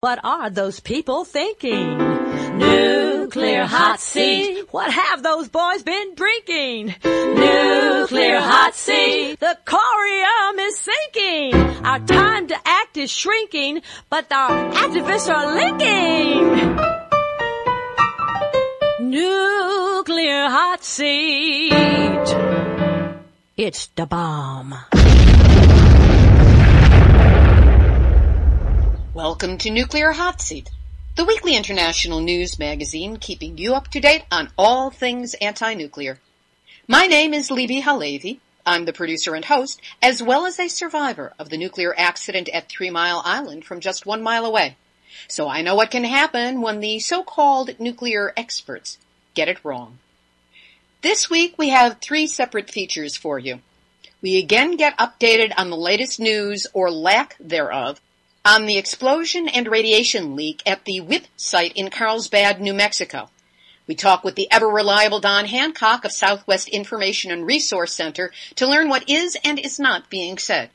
What are those people thinking? Nuclear hot seat. What have those boys been drinking? Nuclear hot seat. The corium is sinking. Our time to act is shrinking, but our activists are linking. Nuclear hot seat. It's the bomb. Welcome to Nuclear Hot Seat, the weekly international news magazine keeping you up to date on all things anti-nuclear. My name is Libbe HaLevy. I'm the producer and host, as well as a survivor of the nuclear accident at 3 Mile Island from just 1 mile away. So I know what can happen when the so-called nuclear experts get it wrong. This week we have 3 separate features for you. We again get updated on the latest news, or lack thereof, on the explosion and radiation leak at the WIPP site in Carlsbad, New Mexico. We talk with the ever-reliable Don Hancock of Southwest Information and Resource Center to learn what is and is not being said.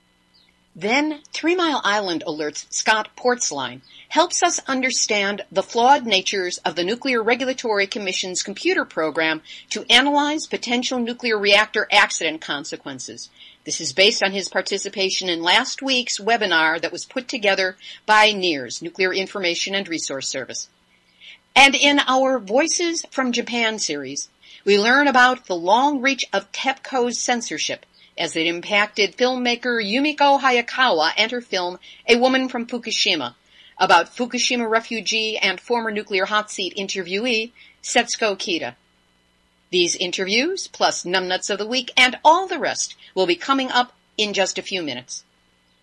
Then, 3 Mile Island Alert's Scott Portzline helps us understand the flawed natures of the Nuclear Regulatory Commission's computer program to analyze potential nuclear reactor accident consequences. This is based on his participation in last week's webinar that was put together by NIRS, Nuclear Information and Resource Service. And in our Voices from Japan series, we learn about the long reach of TEPCO's censorship as it impacted filmmaker Yumiko Hayakawa and her film A Woman from Fukushima, about Fukushima refugee and former nuclear hot seat interviewee Setsuko Kita. These interviews, plus Numbnuts of the Week, and all the rest will be coming up in just a few minutes.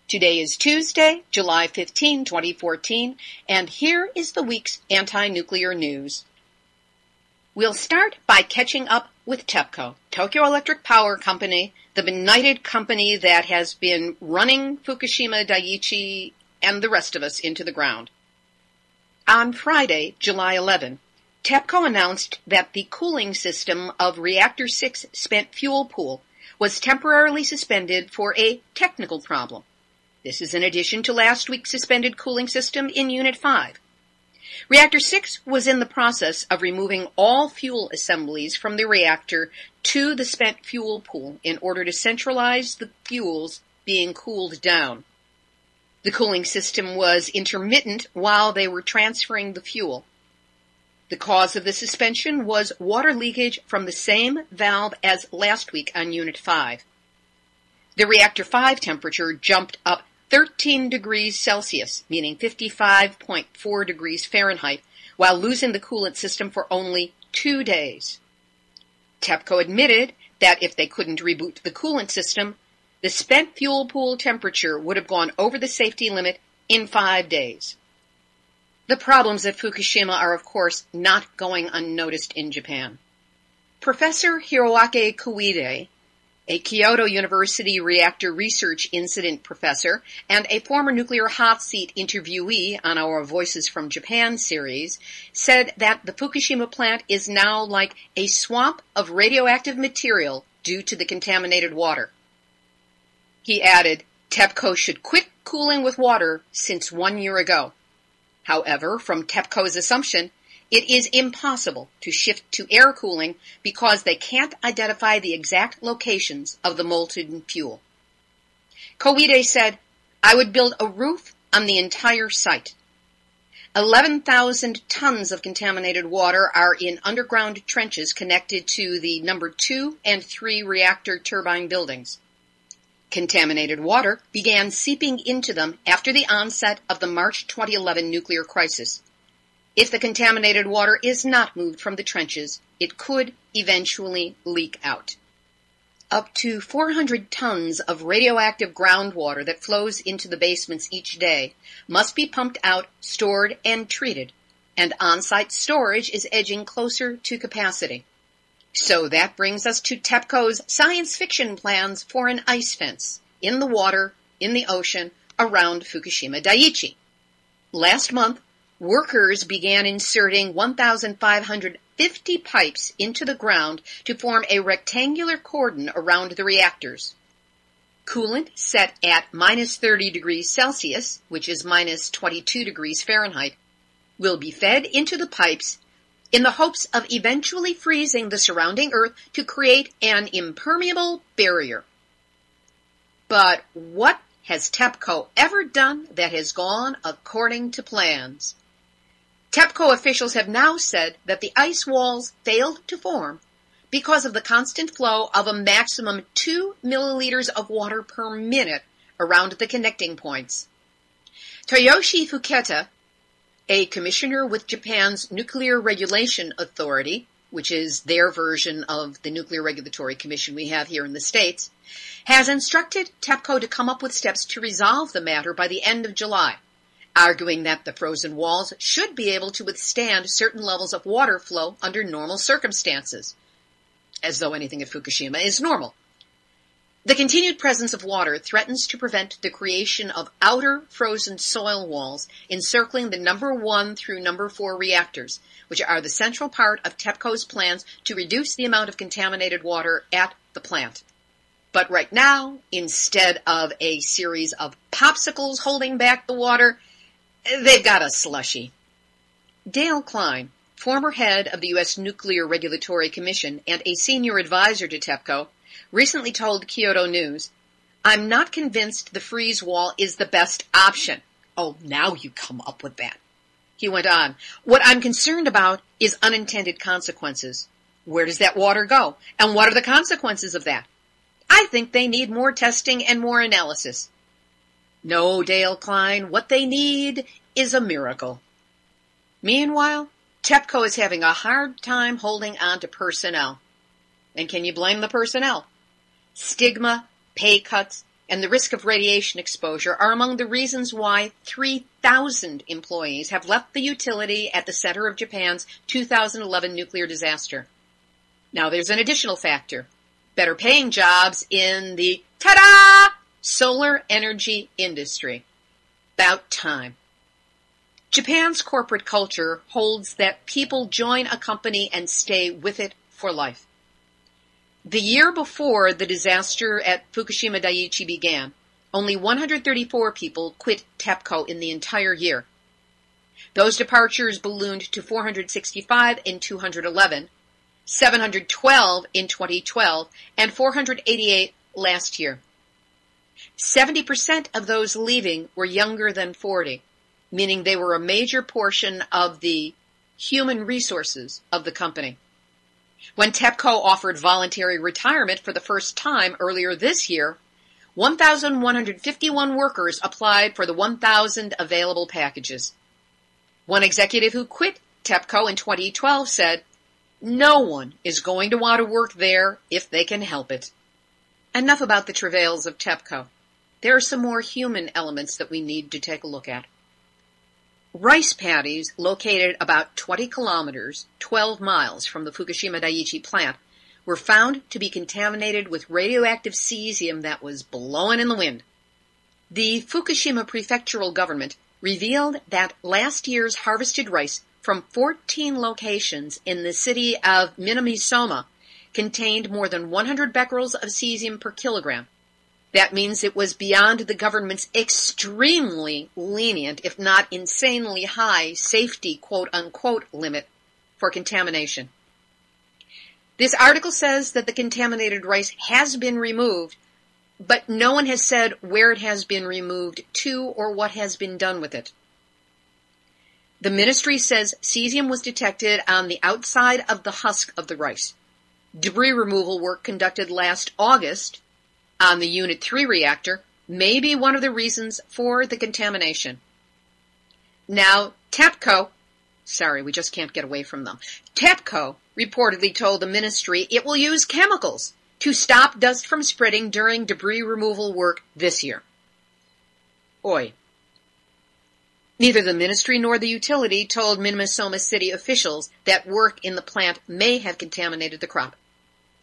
Today is Tuesday, July 15, 2014, and here is the week's anti-nuclear news. We'll start by catching up with TEPCO, Tokyo Electric Power Company, the benighted company that has been running Fukushima Daiichi and the rest of us into the ground. On Friday, July 11, TEPCO announced that the cooling system of Reactor 6 spent fuel pool was temporarily suspended for a technical problem. This is in addition to last week's suspended cooling system in Unit 5. Reactor 6 was in the process of removing all fuel assemblies from the reactor to the spent fuel pool in order to centralize the fuels being cooled down. The cooling system was intermittent while they were transferring the fuel. The cause of the suspension was water leakage from the same valve as last week on Unit 5. The Reactor 5 temperature jumped up 13 degrees Celsius, meaning 55.4 degrees Fahrenheit, while losing the coolant system for only 2 days. TEPCO admitted that if they couldn't reboot the coolant system, the spent fuel pool temperature would have gone over the safety limit in 5 days. The problems at Fukushima are, of course, not going unnoticed in Japan. Professor Hiroaki Koide, a Kyoto University reactor research incident professor and a former nuclear hot seat interviewee on our Voices from Japan series, said that the Fukushima plant is now like a swamp of radioactive material due to the contaminated water. He added, TEPCO should quit cooling with water since 1 year ago. However, from TEPCO's assumption, it is impossible to shift to air cooling because they can't identify the exact locations of the molten fuel. Koide said, I would build a roof on the entire site. 11,000 tons of contaminated water are in underground trenches connected to the number 2 and 3 reactor turbine buildings. Contaminated water began seeping into them after the onset of the March 2011 nuclear crisis. If the contaminated water is not moved from the trenches, it could eventually leak out. Up to 400 tons of radioactive groundwater that flows into the basements each day must be pumped out, stored, and treated, and on-site storage is edging closer to capacity. So that brings us to TEPCO's science fiction plans for an ice fence in the water, in the ocean, around Fukushima Daiichi. Last month, workers began inserting 1,550 pipes into the ground to form a rectangular cordon around the reactors. Coolant set at minus 30 degrees Celsius, which is minus 22 degrees Fahrenheit, will be fed into the pipes in the hopes of eventually freezing the surrounding earth to create an impermeable barrier. But what has TEPCO ever done that has gone according to plans? TEPCO officials have now said that the ice walls failed to form because of the constant flow of a maximum 2 milliliters of water per minute around the connecting points. Toyoshi Fuketa, a commissioner with Japan's Nuclear Regulation Authority, which is their version of the Nuclear Regulatory Commission we have here in the States, has instructed TEPCO to come up with steps to resolve the matter by the end of July, arguing that the frozen walls should be able to withstand certain levels of water flow under normal circumstances, as though anything at Fukushima is normal. The continued presence of water threatens to prevent the creation of outer frozen soil walls encircling the number 1 through number 4 reactors, which are the central part of TEPCO's plans to reduce the amount of contaminated water at the plant. But right now, instead of a series of popsicles holding back the water, they've got a slushy. Dale Klein, former head of the U.S. Nuclear Regulatory Commission and a senior advisor to TEPCO, recently told Kyoto News, "I'm not convinced the freeze wall is the best option." Oh, now you come up with that. He went on, "What I'm concerned about is unintended consequences. Where does that water go? And what are the consequences of that? I think they need more testing and more analysis." No, Dale Klein, what they need is a miracle. Meanwhile, TEPCO is having a hard time holding on to personnel. And can you blame the personnel? Stigma, pay cuts, and the risk of radiation exposure are among the reasons why 3,000 employees have left the utility at the center of Japan's 2011 nuclear disaster. Now there's an additional factor. Better paying jobs in the, ta-da, solar energy industry. About time. Japan's corporate culture holds that people join a company and stay with it for life. The year before the disaster at Fukushima Daiichi began, only 134 people quit TEPCO in the entire year. Those departures ballooned to 465 in 2011, 712 in 2012, and 488 last year. 70% of those leaving were younger than 40, meaning they were a major portion of the human resources of the company. When TEPCO offered voluntary retirement for the first time earlier this year, 1,151 workers applied for the 1,000 available packages. One executive who quit TEPCO in 2012 said, "No one is going to want to work there if they can help it." Enough about the travails of TEPCO. There are some more human elements that we need to take a look at. Rice paddies located about 20 kilometers, 12 miles from the Fukushima Daiichi plant were found to be contaminated with radioactive cesium that was blowing in the wind. The Fukushima prefectural government revealed that last year's harvested rice from 14 locations in the city of Minamisoma contained more than 100 becquerels of cesium per kilogram. That means it was beyond the government's extremely lenient, if not insanely high, safety quote-unquote limit for contamination. This article says that the contaminated rice has been removed, but no one has said where it has been removed to or what has been done with it. The ministry says cesium was detected on the outside of the husk of the rice. Debris removal work conducted last August on the Unit 3 reactor may be one of the reasons for the contamination. Now, TEPCO, sorry, we just can't get away from them. TEPCO reportedly told the ministry it will use chemicals to stop dust from spreading during debris removal work this year. Oi. Neither the ministry nor the utility told Minamisoma city officials that work in the plant may have contaminated the crop.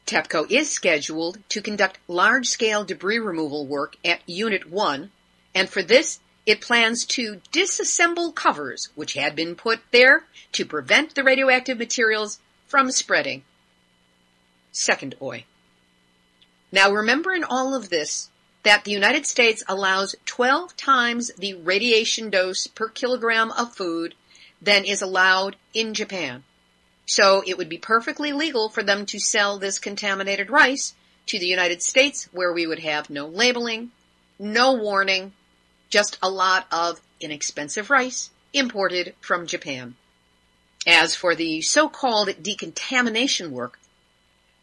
TEPCO is scheduled to conduct large-scale debris removal work at Unit 1, and for this, it plans to disassemble covers which had been put there to prevent the radioactive materials from spreading. Second oi. Now remember in all of this, that the United States allows 12 times the radiation dose per kilogram of food than is allowed in Japan. So it would be perfectly legal for them to sell this contaminated rice to the United States, where we would have no labeling, no warning, just a lot of inexpensive rice imported from Japan. As for the so-called decontamination work,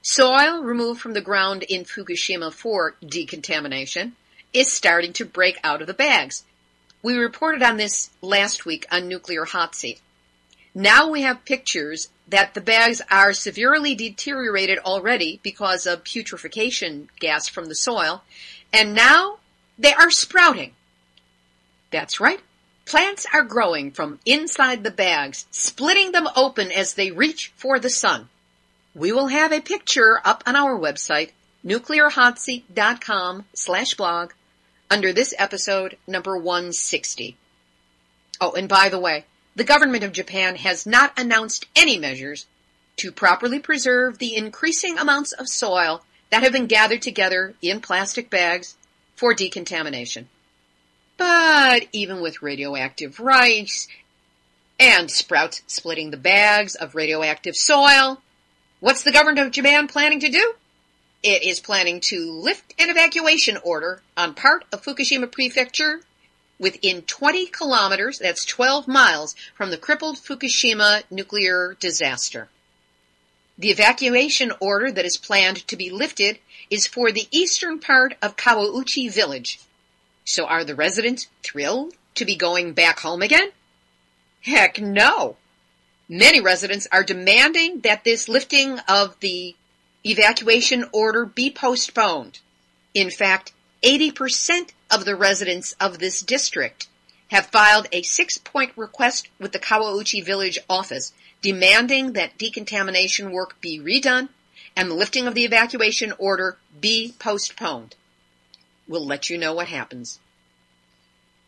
soil removed from the ground in Fukushima for decontamination is starting to break out of the bags. We reported on this last week on Nuclear Hotseat. Now we have pictures that the bags are severely deteriorated already because of putrefaction gas from the soil, and now they are sprouting. That's right. Plants are growing from inside the bags, splitting them open as they reach for the sun. We will have a picture up on our website, nuclearhotseat.com/blog, under this episode, number 160. Oh, and by the way, the government of Japan has not announced any measures to properly preserve the increasing amounts of soil that have been gathered together in plastic bags for decontamination. But even with radioactive rice and sprouts splitting the bags of radioactive soil, what's the government of Japan planning to do? It is planning to lift an evacuation order on part of Fukushima Prefecture within 20 kilometers, that's 12 miles, from the crippled Fukushima nuclear disaster. The evacuation order that is planned to be lifted is for the eastern part of Kawauchi village. So are the residents thrilled to be going back home again? Heck no! Many residents are demanding that this lifting of the evacuation order be postponed. In fact, 80% of the residents of this district have filed a 6-point request with the Kawauchi village office demanding that decontamination work be redone and the lifting of the evacuation order be postponed. We'll let you know what happens.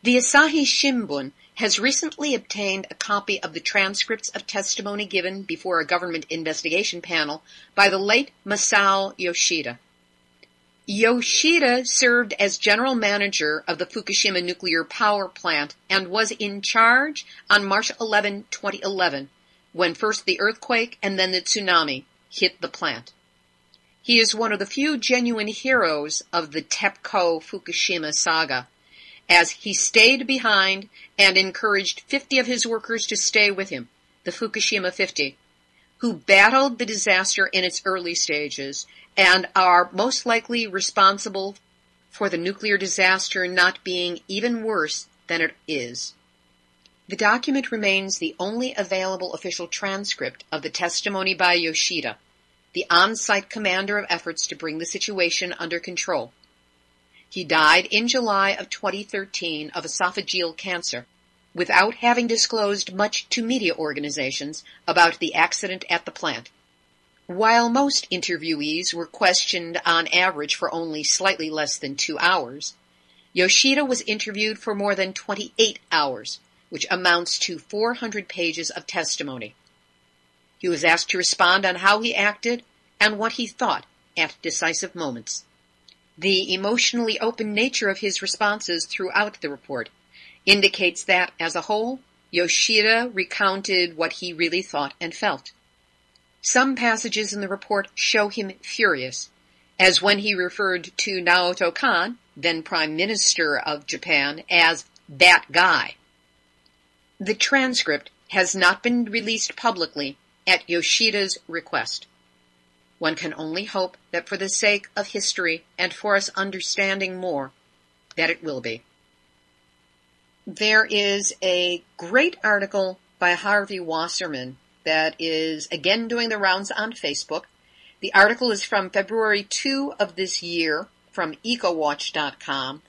The Asahi Shimbun has recently obtained a copy of the transcripts of testimony given before a government investigation panel by the late Masao Yoshida. Yoshida served as general manager of the Fukushima nuclear power plant and was in charge on March 11, 2011, when first the earthquake and then the tsunami hit the plant. He is one of the few genuine heroes of the TEPCO Fukushima saga, as he stayed behind and encouraged 50 of his workers to stay with him, the Fukushima 50, who battled the disaster in its early stages and are most likely responsible for the nuclear disaster not being even worse than it is. The document remains the only available official transcript of the testimony by Yoshida, the on-site commander of efforts to bring the situation under control. He died in July of 2013 of esophageal cancer, without having disclosed much to media organizations about the accident at the plant. While most interviewees were questioned on average for only slightly less than 2 hours, Yoshida was interviewed for more than 28 hours, which amounts to 400 pages of testimony. He was asked to respond on how he acted and what he thought at decisive moments. The emotionally open nature of his responses throughout the report indicates that, as a whole, Yoshida recounted what he really thought and felt. Some passages in the report show him furious, as when he referred to Naoto Kan, then Prime Minister of Japan, as that guy. The transcript has not been released publicly at Yoshida's request. One can only hope that for the sake of history and for us understanding more, that it will be. There is a great article by Harvey Wasserman that is again doing the rounds on Facebook. The article is from February 2 of this year from ecowatch.com,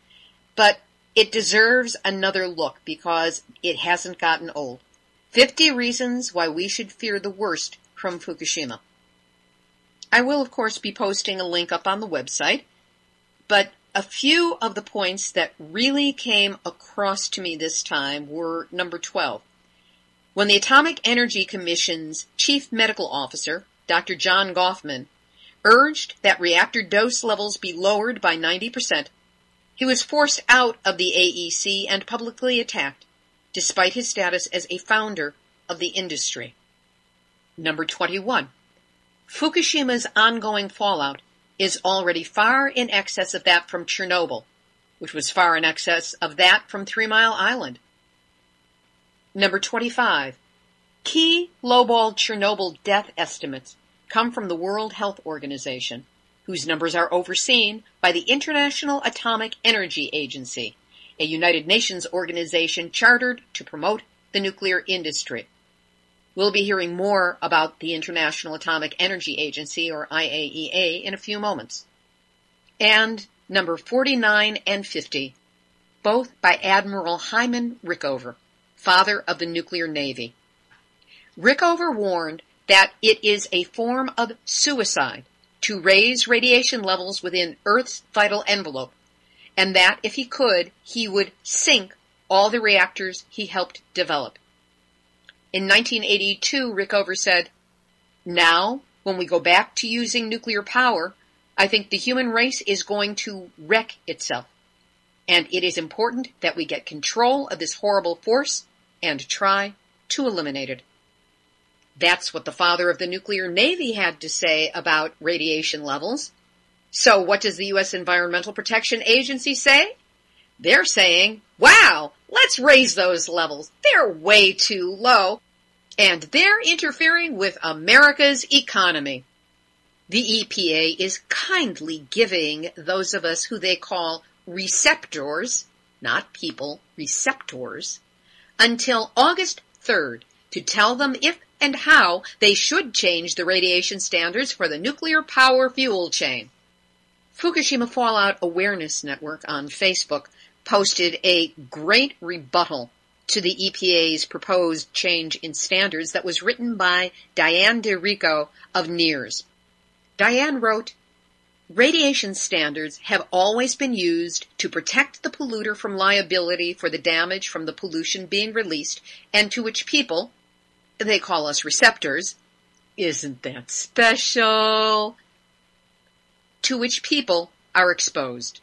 but it deserves another look because it hasn't gotten old. 50 reasons why we should fear the worst from Fukushima. I will, of course, be posting a link up on the website, but a few of the points that really came across to me this time were number 12. When the Atomic Energy Commission's chief medical officer, Dr. John Goffman, urged that reactor dose levels be lowered by 90%, He was forced out of the AEC and publicly attacked, despite his status as a founder of the industry. Number 21. Fukushima's ongoing fallout is already far in excess of that from Chernobyl, which was far in excess of that from 3 Mile Island. Number 25. Key lowball Chernobyl death estimates come from the World Health Organization, whose numbers are overseen by the International Atomic Energy Agency, a United Nations organization chartered to promote the nuclear industry. We'll be hearing more about the International Atomic Energy Agency, or IAEA, in a few moments. And number 49 and 50, both by Admiral Hyman Rickover, father of the nuclear navy. Rickover warned that it is a form of suicide to raise radiation levels within Earth's vital envelope, and that if he could, he would sink all the reactors he helped develop. In 1982, Rickover said, "Now, when we go back to using nuclear power, I think the human race is going to wreck itself, and it is important that we get control of this horrible force and try to eliminate it." That's what the father of the nuclear navy had to say about radiation levels. So what does the U.S. Environmental Protection Agency say? They're saying, wow, let's raise those levels. They're way too low. And they're interfering with America's economy. The EPA is kindly giving those of us who they call receptors, not people, receptors, until August 3rd to tell them if and how they should change the radiation standards for the nuclear power fuel chain. Fukushima Fallout Awareness Network on Facebook posted a great rebuttal to the EPA's proposed change in standards that was written by Diane DeRico of NEARS. Diane wrote, "Radiation standards have always been used to protect the polluter from liability for the damage from the pollution being released and to which people, they call us receptors, isn't that special? To which people are exposed.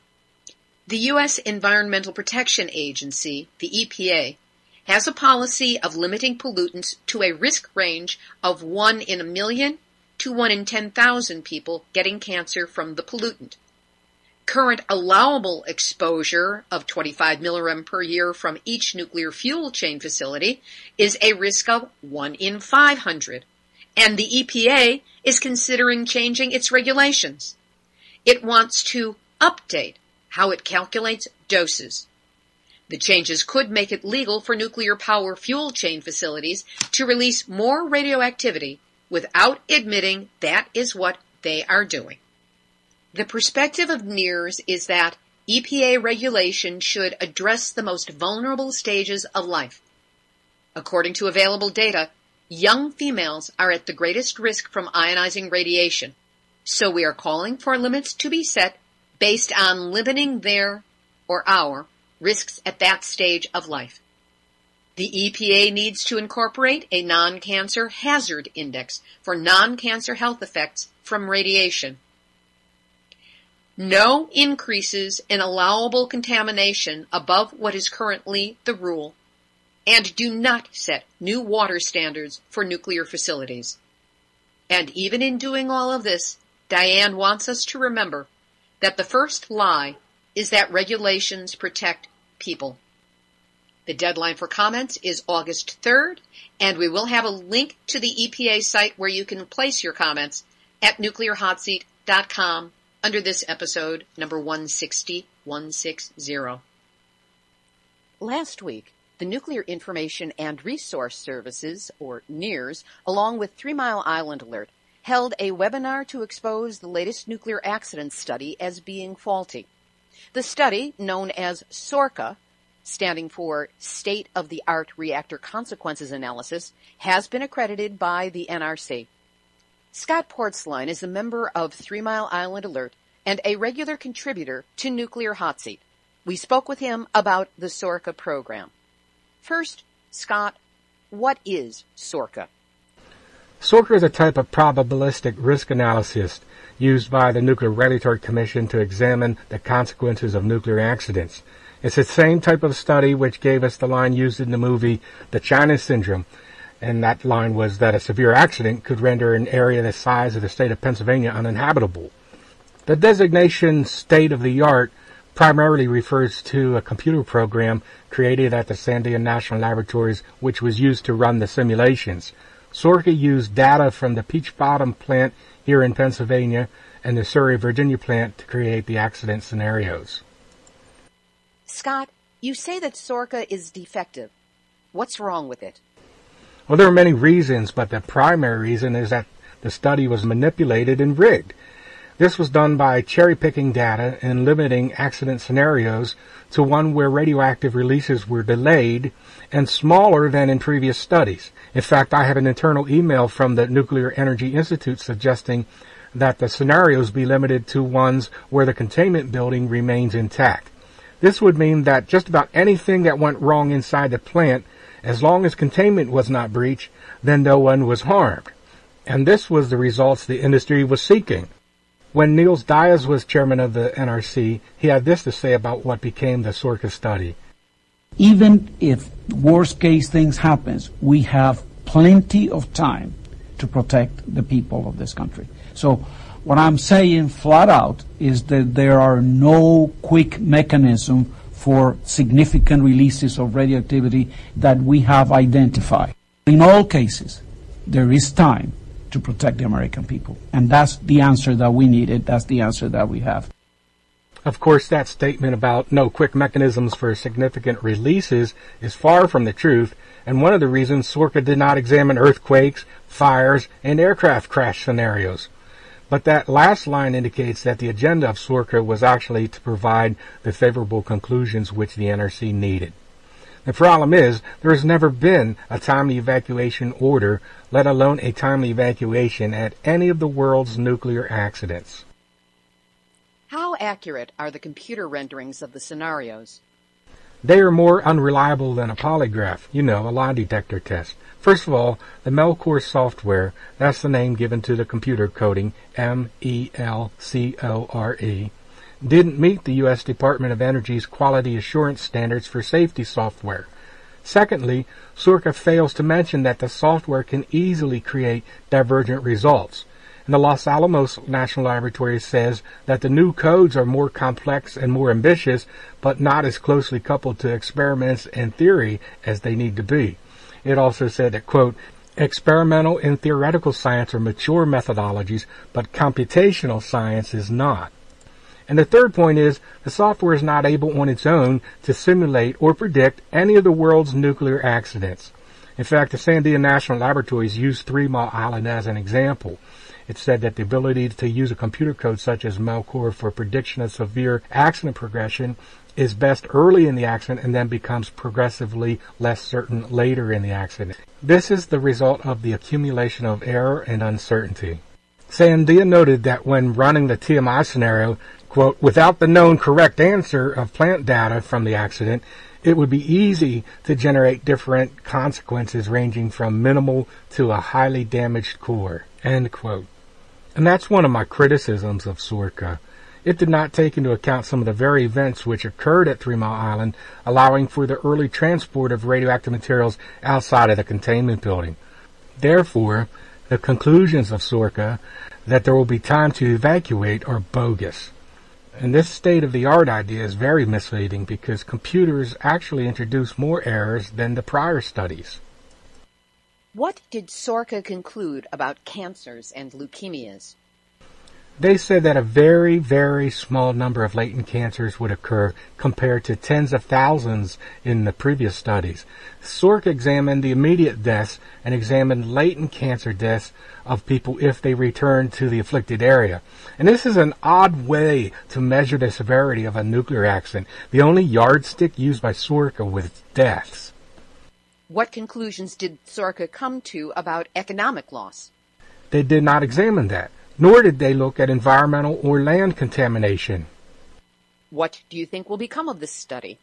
The U.S. Environmental Protection Agency, the EPA, has a policy of limiting pollutants to a risk range of 1 in a million to 1 in 10,000 people getting cancer from the pollutant. Current allowable exposure of 25 millirem per year from each nuclear fuel chain facility is a risk of 1 in 500, and the EPA is considering changing its regulations. It wants to update how it calculates doses. The changes could make it legal for nuclear power fuel chain facilities to release more radioactivity without admitting that is what they are doing. The perspective of NEARS is that EPA regulation should address the most vulnerable stages of life. According to available data, young females are at the greatest risk from ionizing radiation, so we are calling for limits to be set based on limiting their, or our, risks at that stage of life. The EPA needs to incorporate a non-cancer hazard index for non-cancer health effects from radiation. No increases in allowable contamination above what is currently the rule, and do not set new water standards for nuclear facilities. And even in doing all of this, Diane wants us to remember that the first lie is that regulations protect people. The deadline for comments is August 3rd, and we will have a link to the EPA site where you can place your comments at nuclearhotseat.com under this episode, number 160. Last week, the Nuclear Information and Resource Services, or NIRS, along with 3 Mile Island Alert, held a webinar to expose the latest nuclear accident study as being faulty. The study, known as SORCA, standing for State-of-the-Art Reactor Consequences Analysis, has been accredited by the NRC. Scott Portzline is a member of 3 Mile Island Alert and a regular contributor to Nuclear Hot Seat. We spoke with him about the SORCA program. First, Scott, what is SORCA? Sorka is a type of probabilistic risk analysis used by the Nuclear Regulatory Commission to examine the consequences of nuclear accidents. It's the same type of study which gave us the line used in the movie The China Syndrome, and that line was that a severe accident could render an area the size of the state of Pennsylvania uninhabitable. The designation state-of-the-art primarily refers to a computer program created at the Sandia National Laboratories which was used to run the simulations. Sorka used data from the Peach Bottom plant here in Pennsylvania and the Surrey, Virginia plant to create the accident scenarios. Scott, you say that Sorka is defective. What's wrong with it? Well, there are many reasons, but the primary reason is that the study was manipulated and rigged. This was done by cherry-picking data and limiting accident scenarios to one where radioactive releases were delayed and smaller than in previous studies. In fact, I have an internal email from the Nuclear Energy Institute suggesting that the scenarios be limited to ones where the containment building remains intact. This would mean that just about anything that went wrong inside the plant, as long as containment was not breached, then no one was harmed. And this was the results the industry was seeking. When Niels Diaz was chairman of the NRC, he had this to say about what became the Sorka study. Even if worst case things happens, we have plenty of time to protect the people of this country. So what I'm saying flat out is that there are no quick mechanism for significant releases of radioactivity that we have identified. In all cases, there is time to protect the American people. And that's the answer that we needed. That's the answer that we have. Of course, that statement about no quick mechanisms for significant releases is far from the truth, and one of the reasons Sorka did not examine earthquakes, fires, and aircraft crash scenarios. But that last line indicates that the agenda of Sorka was actually to provide the favorable conclusions which the NRC needed. The problem is, there has never been a timely evacuation order, let alone a timely evacuation at any of the world's nuclear accidents. How accurate are the computer renderings of the scenarios? They are more unreliable than a polygraph, a lie detector test. First of all, the Melcore software, that's the name given to the computer coding, MELCORE, didn't meet the U.S. Department of Energy's quality assurance standards for safety software. Secondly, Sorka fails to mention that the software can easily create divergent results. And the Los Alamos National Laboratory says that the new codes are more complex and more ambitious, but not as closely coupled to experiments and theory as they need to be. It also said that, quote, experimental and theoretical science are mature methodologies, but computational science is not. And the third point is, the software is not able on its own to simulate or predict any of the world's nuclear accidents. In fact, the Sandia National Laboratories used 3 Mile Island as an example. It said that the ability to use a computer code such as Melcore for prediction of severe accident progression is best early in the accident and then becomes progressively less certain later in the accident. This is the result of the accumulation of error and uncertainty. Sandia noted that when running the TMI scenario, quote, without the known correct answer of plant data from the accident, it would be easy to generate different consequences ranging from minimal to a highly damaged core, end quote. And that's one of my criticisms of Sorka. It did not take into account some of the very events which occurred at 3 Mile Island, allowing for the early transport of radioactive materials outside of the containment building. Therefore, the conclusions of Sorka that there will be time to evacuate are bogus. And this state-of-the-art idea is very misleading because computers actually introduce more errors than the prior studies. What did Sorka conclude about cancers and leukemias? They said that a very, very small number of latent cancers would occur compared to tens of thousands in the previous studies. Sorka examined the immediate deaths and examined latent cancer deaths of people if they returned to the afflicted area. And this is an odd way to measure the severity of a nuclear accident. The only yardstick used by Sorka was deaths. What conclusions did Sorka come to about economic loss? They did not examine that, nor did they look at environmental or land contamination. What do you think will become of this study?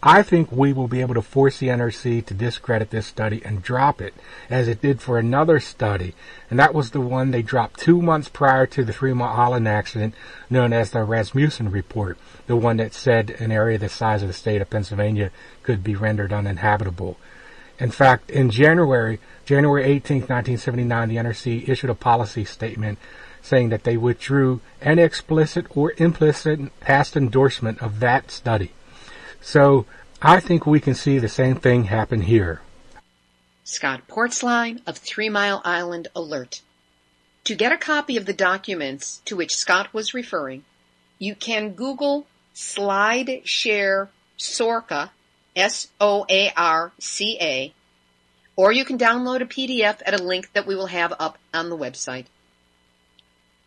I think we will be able to force the NRC to discredit this study and drop it, as it did for another study, and that was the one they dropped 2 months prior to the 3 Mile Island accident, known as the Rasmussen Report, the one that said an area the size of the state of Pennsylvania could be rendered uninhabitable. In fact, in January 18, 1979, the NRC issued a policy statement saying that they withdrew any explicit or implicit past endorsement of that study. So I think we can see the same thing happen here. Scott Portsline of 3 Mile Island Alert. To get a copy of the documents to which Scott was referring, you can Google SlideShare Soarca, SOARCA, or you can download a PDF at a link that we will have up on the website.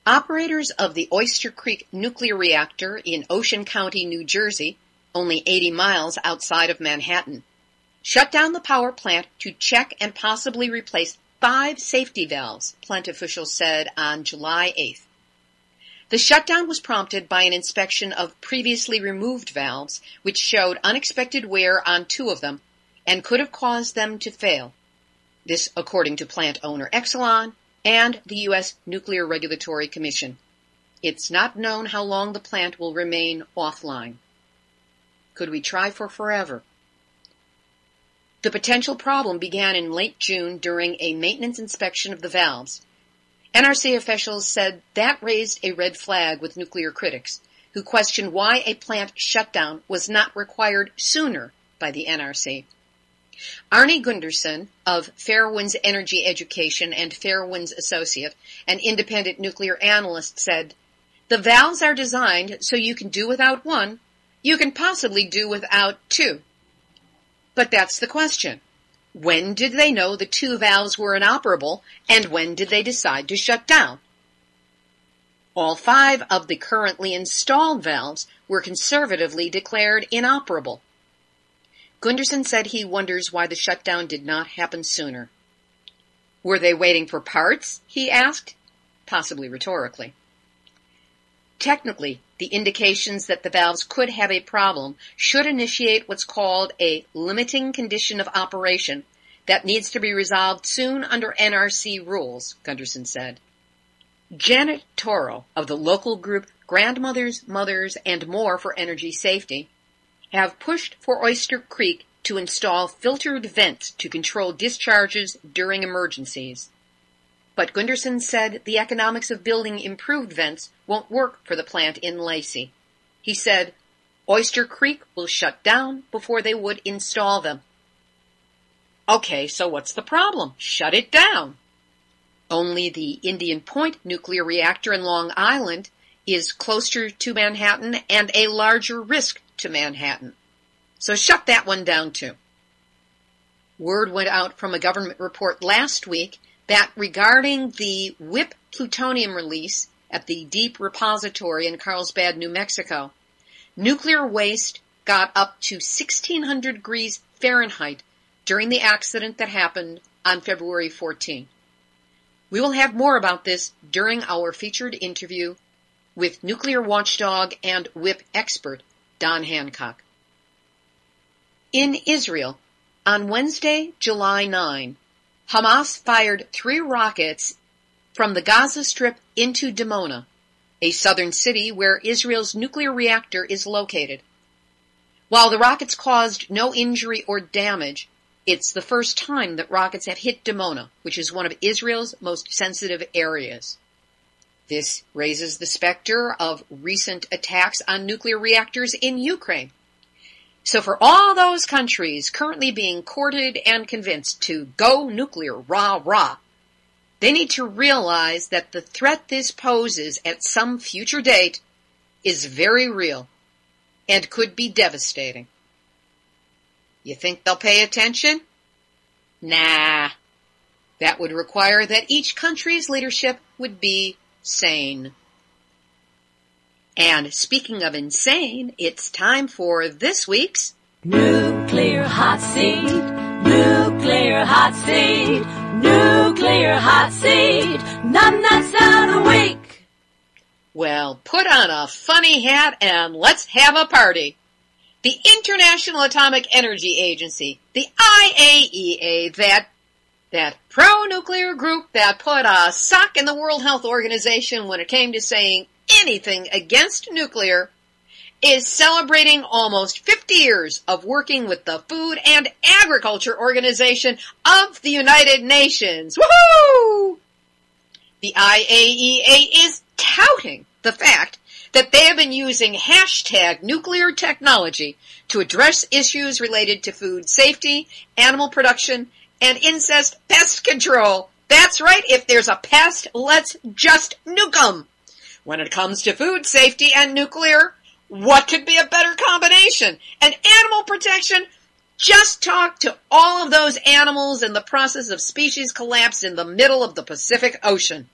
Operators of the Oyster Creek nuclear reactor in Ocean County, New Jersey, only 80 miles outside of Manhattan, shut down the power plant to check and possibly replace 5 safety valves, plant officials said on July 8th. The shutdown was prompted by an inspection of previously removed valves, which showed unexpected wear on 2 of them and could have caused them to fail. This according to plant owner Exelon and the U.S. Nuclear Regulatory Commission. It's not known how long the plant will remain offline. Could we try for forever? The potential problem began in late June during a maintenance inspection of the valves. NRC officials said that raised a red flag with nuclear critics, who questioned why a plant shutdown was not required sooner by the NRC. Arnie Gunderson of Fairwinds Energy Education and Fairwinds Associate, an independent nuclear analyst, said, "The valves are designed so you can do without one, you can possibly do without 2. But that's the question. When did they know the 2 valves were inoperable, and when did they decide to shut down? All 5 of the currently installed valves were conservatively declared inoperable." Gunderson said he wonders why the shutdown did not happen sooner. Were they waiting for parts, he asked, possibly rhetorically. Technically, the indications that the valves could have a problem should initiate what's called a limiting condition of operation that needs to be resolved soon under NRC rules, Gunderson said. Janet Toro of the local group Grandmothers, Mothers, and More for Energy Safety have pushed for Oyster Creek to install filtered vents to control discharges during emergencies. But Gunderson said the economics of building improved vents won't work for the plant in Lacey. He said, Oyster Creek will shut down before they would install them. Okay, so what's the problem? Shut it down. Only the Indian Point nuclear reactor in Long Island is closer to Manhattan and a larger risk to Manhattan. So shut that one down too. Word went out from a government report last week that regarding the WIP plutonium release at the Deep Repository in Carlsbad, New Mexico, nuclear waste got up to 1,600 degrees Fahrenheit during the accident that happened on February 14. We will have more about this during our featured interview with nuclear watchdog and WIP expert Don Hancock. In Israel, on Wednesday, July 9, Hamas fired 3 rockets from the Gaza Strip into Dimona, a southern city where Israel's nuclear reactor is located. While the rockets caused no injury or damage, it's the first time that rockets have hit Dimona, which is one of Israel's most sensitive areas. This raises the specter of recent attacks on nuclear reactors in Ukraine. So for all those countries currently being courted and convinced to go nuclear, rah, rah, they need to realize that the threat this poses at some future date is very real and could be devastating. You think they'll pay attention? Nah. That would require that each country's leadership would be sane. And speaking of insane, it's time for this week's Nuclear Hot Seat, Nuclear Hot Seat, Nuclear Hot Seat, Numbnuts of the Week. Well, put on a funny hat and let's have a party. the International Atomic Energy Agency, the IAEA, that pro-nuclear group that put a sock in the World Health Organization when it came to saying anything against nuclear, is celebrating almost 50 years of working with the Food and Agriculture Organization of the United Nations. Woohoo! The IAEA is touting the fact that they have been using hashtag nuclear technology to address issues related to food safety, animal production, and incest pest control. That's right, if there's a pest, let's just nuke 'em. When it comes to food safety and nuclear, what could be a better combination? And animal protection, just talk to all of those animals in the process of species collapse in the middle of the Pacific Ocean.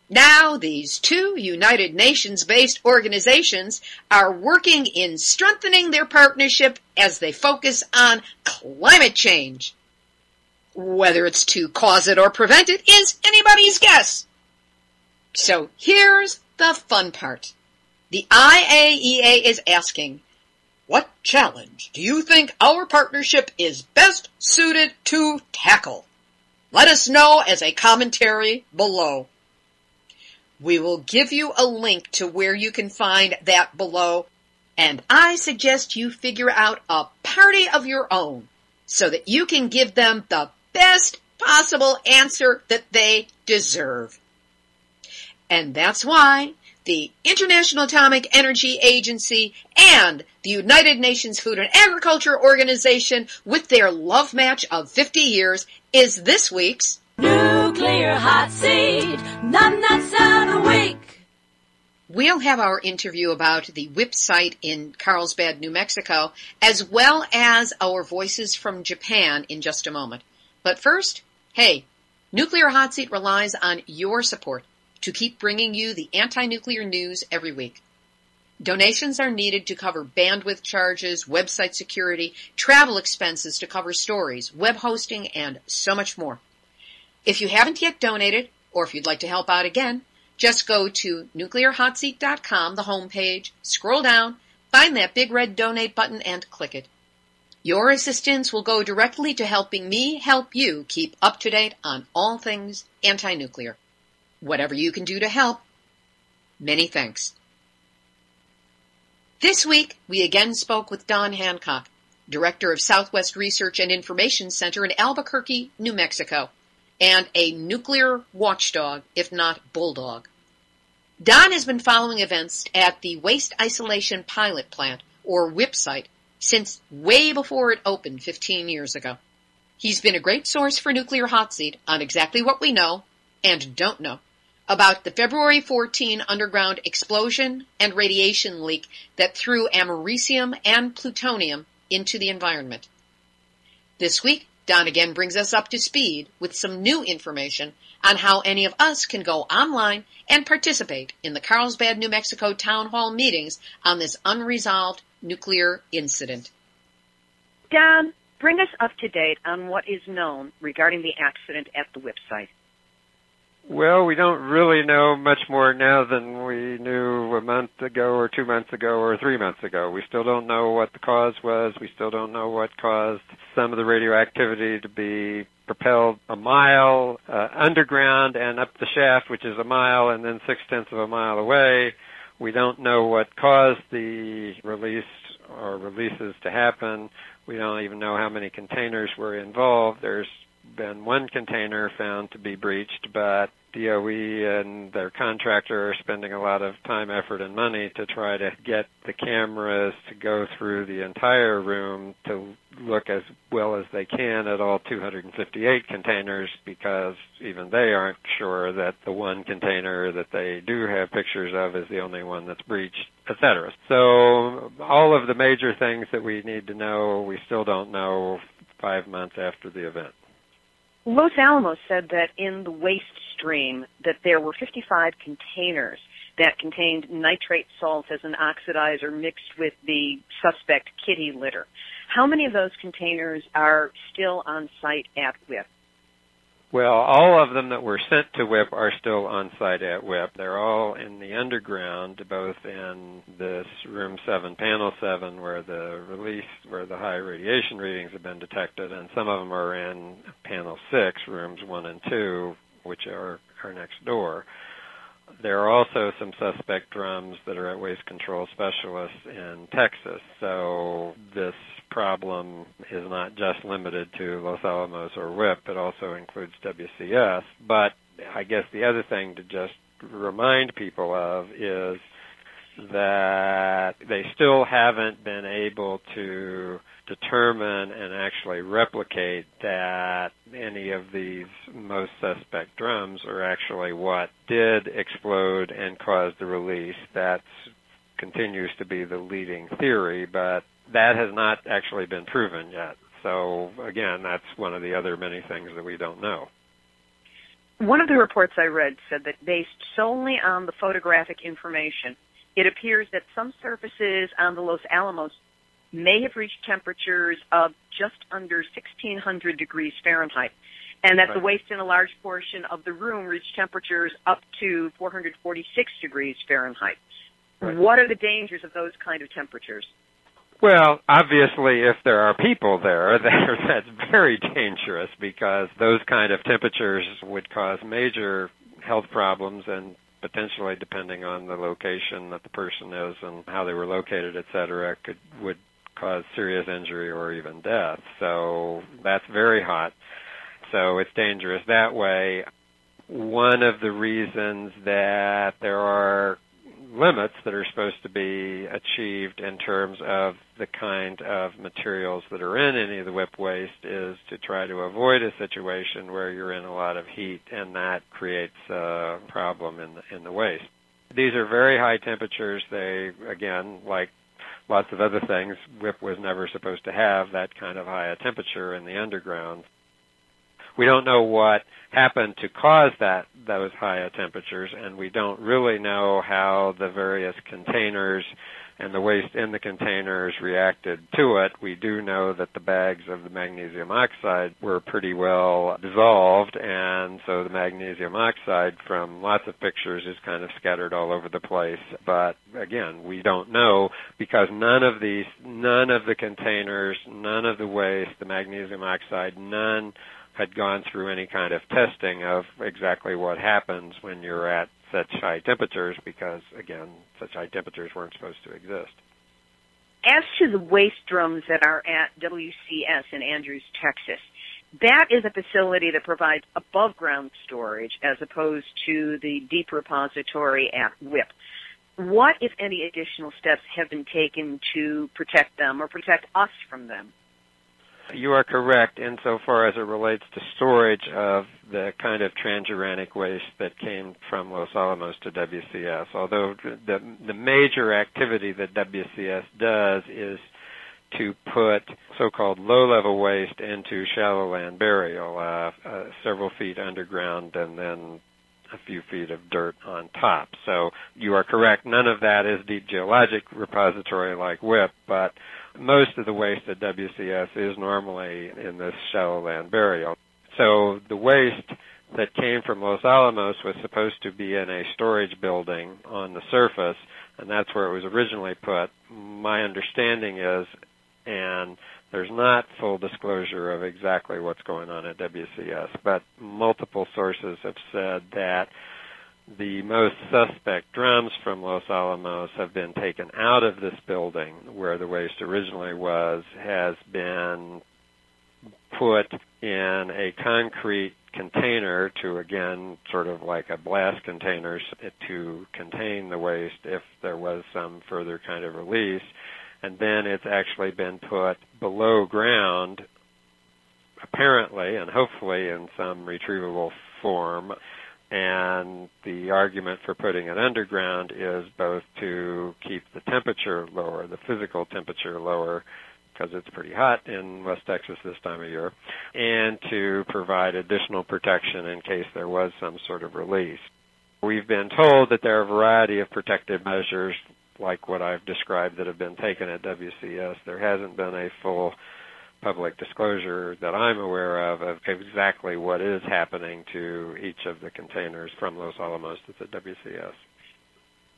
Now, these two United Nations-based organizations are working in strengthening their partnership as they focus on climate change. Whether it's to cause it or prevent it is anybody's guess. So here's the fun part. The IAEA is asking, what challenge do you think our partnership is best suited to tackle? Let us know as a commentary below. We will give you a link to where you can find that below, and I suggest you figure out a party of your own so that you can give them the best possible answer that they deserve. And that's why the International Atomic Energy Agency and the United Nations Food and Agriculture Organization, with their love match of 50 years, is this week's Nuclear Hot Seat, nuts out a week. We'll have our interview about the WIP site in Carlsbad, New Mexico, as well as our voices from Japan in just a moment. But first, hey, Nuclear Hot Seat relies on your support to keep bringing you the anti-nuclear news every week. Donations are needed to cover bandwidth charges, website security, travel expenses to cover stories, web hosting, and so much more. If you haven't yet donated, or if you'd like to help out again, just go to nuclearhotseat.com, the homepage, scroll down, find that big red donate button, and click it. Your assistance will go directly to helping me help you keep up to date on all things anti-nuclear. Whatever you can do to help, many thanks. This week, we again spoke with Don Hancock, Director of Southwest Research and Information Center in Albuquerque, New Mexico, and a nuclear watchdog, if not bulldog. Don has been following events at the Waste Isolation Pilot Plant, or WIP site, since way before it opened 15 years ago. He's been a great source for Nuclear Hot Seat on exactly what we know and don't know about the February 14 underground explosion and radiation leak that threw americium and plutonium into the environment. This week, Don again brings us up to speed with some new information on how any of us can go online and participate in the Carlsbad, New Mexico town hall meetings on this unresolved nuclear incident. Don, bring us up to date on what is known regarding the accident at the WIP site. Well, we don't really know much more now than we knew a month ago or 2 months ago or 3 months ago. We still don't know what the cause was. We still don't know what caused some of the radioactivity to be propelled a mile underground and up the shaft, which is a mile, and then 0.6 of a mile away. We don't know what caused the release or releases to happen. We don't even know how many containers were involved. There's been one container found to be breached, but DOE and their contractor are spending a lot of time, effort, and money to try to get the cameras to go through the entire room to look as well as they can at all 258 containers, because even they aren't sure that the one container that they do have pictures of is the only one that's breached, etc. So all of the major things that we need to know, we still don't know 5 months after the event. Los Alamos said that in the waste stream that there were 55 containers that contained nitrate salts as an oxidizer mixed with the suspect kitty litter. How many of those containers are still on site at WIP? Well, all of them that were sent to WIP are still on site at WIP. They're all in the underground, both in this room 7, panel 7, where the high radiation readings have been detected, and some of them are in panel 6, rooms 1 and 2, which are next door. There are also some suspect drums that are at Waste Control Specialists in Texas. So this problem is not just limited to Los Alamos or WIP. It also includes WCS. But I guess the other thing to just remind people of is that they still haven't been able to determine and actually replicate that any of these most suspect drums are actually what did explode and cause the release. That continues to be the leading theory, but that has not actually been proven yet. So, again, that's one of the other many things that we don't know. One of the reports I read said that based solely on the photographic information, it appears that some surfaces on the Los Alamos may have reached temperatures of just under 1,600 degrees Fahrenheit, and that the waste in a large portion of the room reached temperatures up to 446 degrees Fahrenheit. Right. What are the dangers of those kind of temperatures? Well, obviously, if there are people there, that's very dangerous, because those kind of temperatures would cause major health problems, and potentially, depending on the location that the person is and how they were located, et cetera, would cause serious injury or even death. So that's very hot. So it's dangerous that way. One of the reasons that there are limits that are supposed to be achieved in terms of the kind of materials that are in any of the WIP waste is to try to avoid a situation where you're in a lot of heat, and that creates a problem in the waste. These are very high temperatures. They, again, like lots of other things, WIP was never supposed to have that kind of high a temperature in the underground. We don't know what happened to cause those higher temperatures, and we don't really know how the various containers and the waste in the containers reacted to it. We do know that the bags of the magnesium oxide were pretty well dissolved, and so the magnesium oxide from lots of pictures is kind of scattered all over the place. But again, we don't know, because none of the containers, none of the waste, the magnesium oxide, none had gone through any kind of testing of exactly what happens when you're at such high temperatures, because, again, such high temperatures weren't supposed to exist. As to the waste drums that are at WCS in Andrews, Texas, that is a facility that provides above-ground storage as opposed to the deep repository at WIP. What, if any, additional steps have been taken to protect them or protect us from them? You are correct insofar as it relates to storage of the kind of transuranic waste that came from Los Alamos to WCS, although the major activity that WCS does is to put so-called low-level waste into shallow land burial, several feet underground and then a few feet of dirt on top. So you are correct, none of that is deep geologic repository like WIP, but most of the waste at WCS is normally in this shallow land burial. So the waste that came from Los Alamos was supposed to be in a storage building on the surface, and that's where it was originally put. My understanding is, and there's not full disclosure of exactly what's going on at WCS, but multiple sources have said that the most suspect drums from Los Alamos have been taken out of this building where the waste originally was, has been put in a concrete container to, again, sort of like a blast container to contain the waste if there was some further kind of release. And then it's actually been put below ground, apparently, and hopefully in some retrievable form. And the argument for putting it underground is both to keep the temperature lower, the physical temperature lower, because it's pretty hot in West Texas this time of year, and to provide additional protection in case there was some sort of release. We've been told that there are a variety of protective measures like what I've described that have been taken at WCS. There hasn't been a full public disclosure that I'm aware of exactly what is happening to each of the containers from Los Alamos to the WCS.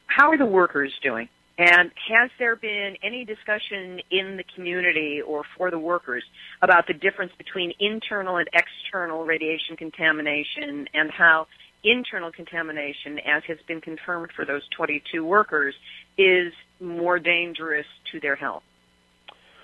How are the workers doing? And has there been any discussion in the community or for the workers about the difference between internal and external radiation contamination and how internal contamination, as has been confirmed for those 22 workers, is more dangerous to their health?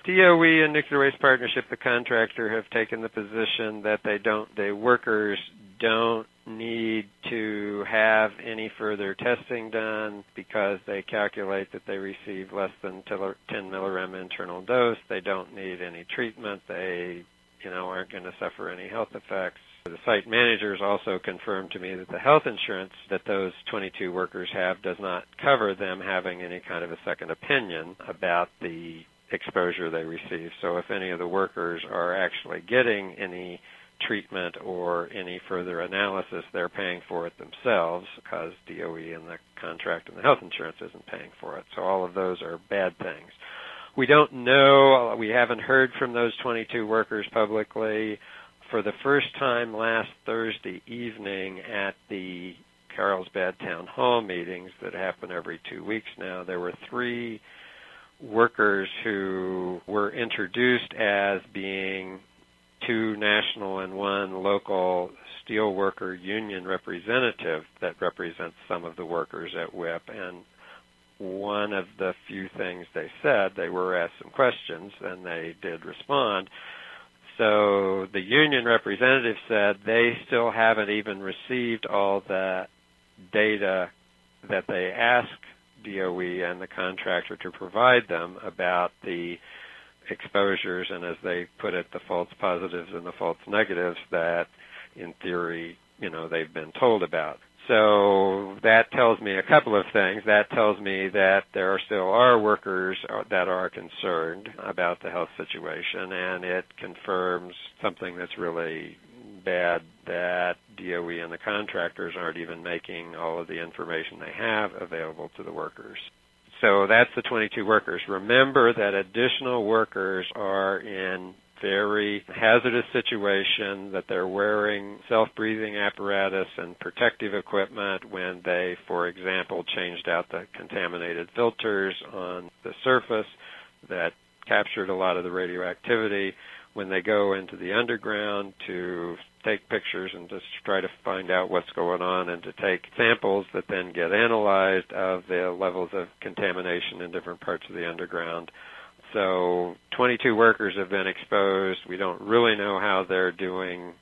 DOE and Nuclear Waste Partnership, the contractor, have taken the position that the workers don't need to have any further testing done because they calculate that they receive less than 10 milligram internal dose. They don't need any treatment. They, aren't going to suffer any health effects. The site managers also confirmed to me that the health insurance that those 22 workers have does not cover them having any kind of a second opinion about the exposure they receive. So if any of the workers are actually getting any treatment or any further analysis, they're paying for it themselves because DOE and the contract and the health insurance isn't paying for it. So all of those are bad things. We don't know. We haven't heard from those 22 workers publicly. For the first time last Thursday evening at the Carlsbad Town Hall meetings that happen every 2 weeks now, there were 3 workers who were introduced as being 2 national and 1 local steelworker union representative that represents some of the workers at WIP. And one of the few things they said, they were asked some questions, and they did respond. So the union representative said they still haven't even received all the data that they asked DOE and the contractor to provide them about the exposures and, as they put it, the false positives and the false negatives that, in theory, they've been told about. So that tells me a couple of things. That tells me that there still are workers that are concerned about the health situation, and it confirms something that's really bad, that DOE and the contractors aren't even making all of the information they have available to the workers. So that's the 22 workers. Remember that additional workers are in very hazardous situation, that they're wearing self-breathing apparatus and protective equipment when they, for example, changed out the contaminated filters on the surface that captured a lot of the radioactivity, when they go into the underground to take pictures and just try to find out what's going on and to take samples that then get analyzed of the levels of contamination in different parts of the underground. So 22 workers have been exposed. We don't really know how they're doing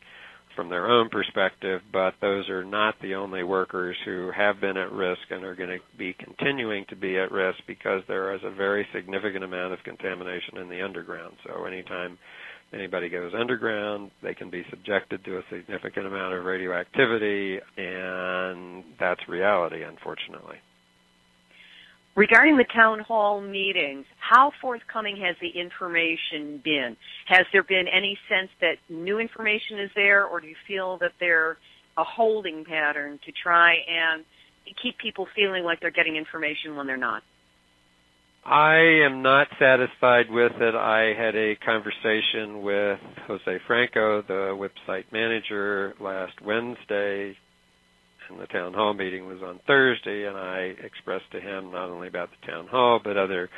from their own perspective, but those are not the only workers who have been at risk and are going to be continuing to be at risk because there is a very significant amount of contamination in the underground. So anytime anybody goes underground, they can be subjected to a significant amount of radioactivity, and that's reality, unfortunately. Regarding the town hall meetings, how forthcoming has the information been? Has there been any sense that new information is there, or do you feel that there's a holding pattern to try and keep people feeling like they're getting information when they're not? I am not satisfied with it. I had a conversation with Jose Franco, the website manager, last Wednesday, and the town hall meeting was on Thursday, and I expressed to him not only about the town hall, but other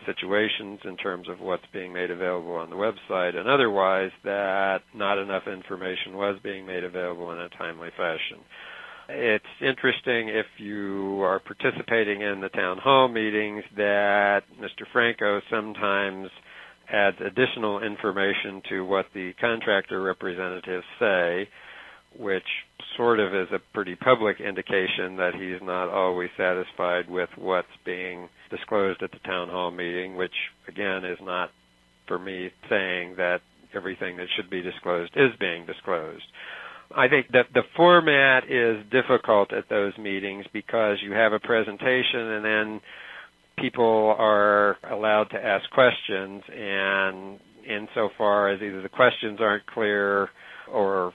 situations in terms of what's being made available on the website and otherwise, that not enough information was being made available in a timely fashion. It's interesting, if you are participating in the town hall meetings, that Mr. Franco sometimes adds additional information to what the contractor representatives say, which sort of is a pretty public indication that he's not always satisfied with what's being disclosed at the town hall meeting, which, again, is not for me saying that everything that should be disclosed is being disclosed. I think that the format is difficult at those meetings because you have a presentation and then people are allowed to ask questions, and insofar as either the questions aren't clear or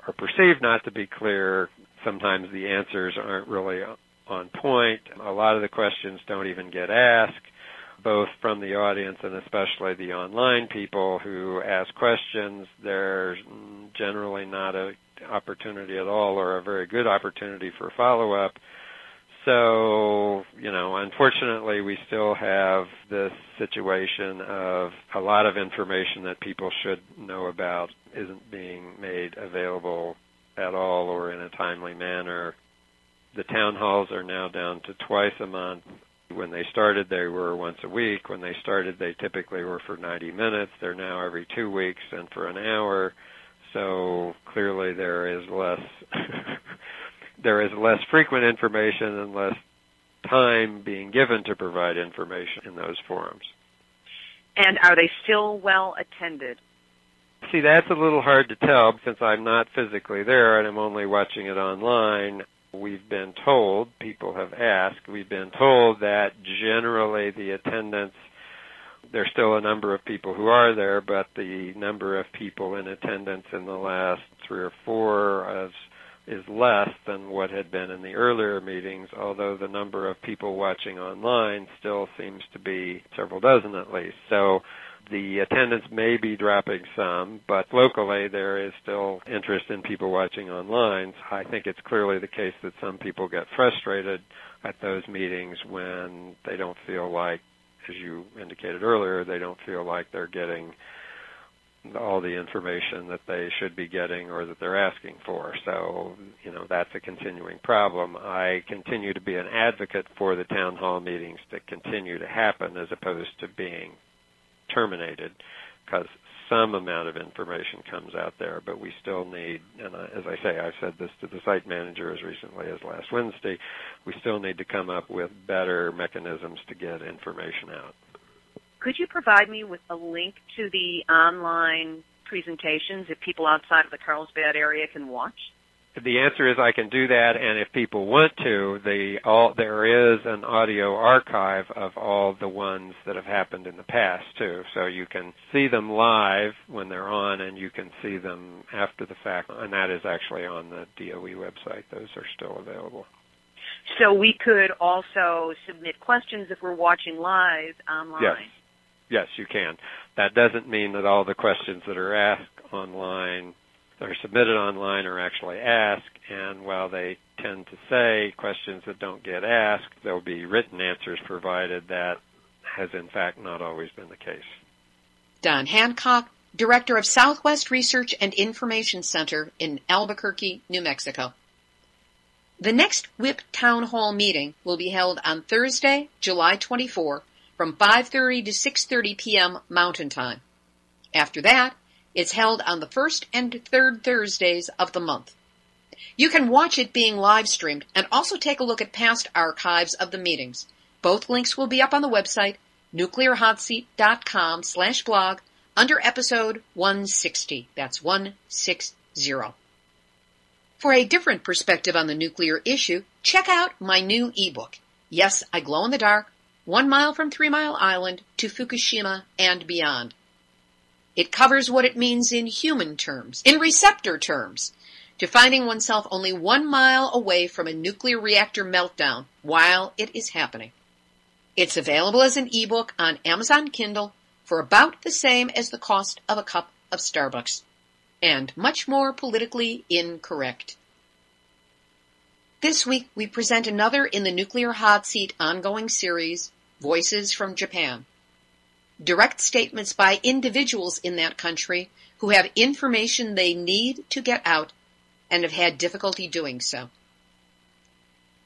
are perceived not to be clear, sometimes the answers aren't really on point. A lot of the questions don't even get asked, both from the audience and especially the online people who ask questions. There's generally not an opportunity at all or a very good opportunity for follow-up. So, unfortunately, we still have this situation of a lot of information that people should know about isn't being made available at all or in a timely manner. The town halls are now down to twice a month. When they started, they were once a week. When they started, they typically were for 90 minutes. They're now every 2 weeks and for an hour. So clearly there is less there is less frequent information and less time being given to provide information in those forums. And are they still well attended? See, that's a little hard to tell since I'm not physically there and I'm only watching it online. We've been told, people have asked, we've been told that generally the attendance, there's still a number of people who are there, but the number of people in attendance in the last 3 or 4 is less than what had been in the earlier meetings, although the number of people watching online still seems to be several dozen at least. So the attendance may be dropping some, but locally there is still interest in people watching online. I think it's clearly the case that some people get frustrated at those meetings when they don't feel like, as you indicated earlier, they don't feel like they're getting all the information that they should be getting or that they're asking for. So, that's a continuing problem. I continue to be an advocate for the town hall meetings to continue to happen as opposed to being terminated, because some amount of information comes out there, but we still need, and as I say, I've said this to the site manager as recently as last Wednesday, we still need to come up with better mechanisms to get information out. Could you provide me with a link to the online presentations if people outside of the Carlsbad area can watch? The answer is I can do that, and if people want to, there is an audio archive of all the ones that have happened in the past, too. So you can see them live when they're on, and you can see them after the fact, and that is actually on the DOE website. Those are still available. So we could also submit questions if we're watching live online? Yes, you can. That doesn't mean that all the questions that are asked online are submitted online or actually asked, and while they tend to say questions that don't get asked, there'll be written answers provided. That has in fact not always been the case. Don Hancock, Director of Southwest Research and Information Center in Albuquerque, New Mexico. The next WIP Town Hall meeting will be held on Thursday, July 24, from 5:30 to 6:30 p.m. Mountain Time. After that, it's held on the first and third Thursdays of the month. You can watch it being live streamed and also take a look at past archives of the meetings. Both links will be up on the website, nuclearhotseat.com/blog, under episode 160. That's 160. For a different perspective on the nuclear issue, check out my new ebook, Yes, I Glow in the Dark, 1 Mile from 3 Mile Island to Fukushima and Beyond. It covers what it means in human terms, in receptor terms, to finding oneself only 1 mile away from a nuclear reactor meltdown while it is happening. It's available as an ebook on Amazon Kindle for about the same as the cost of a cup of Starbucks, and much more politically incorrect. This week we present another in the Nuclear Hot Seat ongoing series, Voices from Japan. Direct statements by individuals in that country who have information they need to get out and have had difficulty doing so.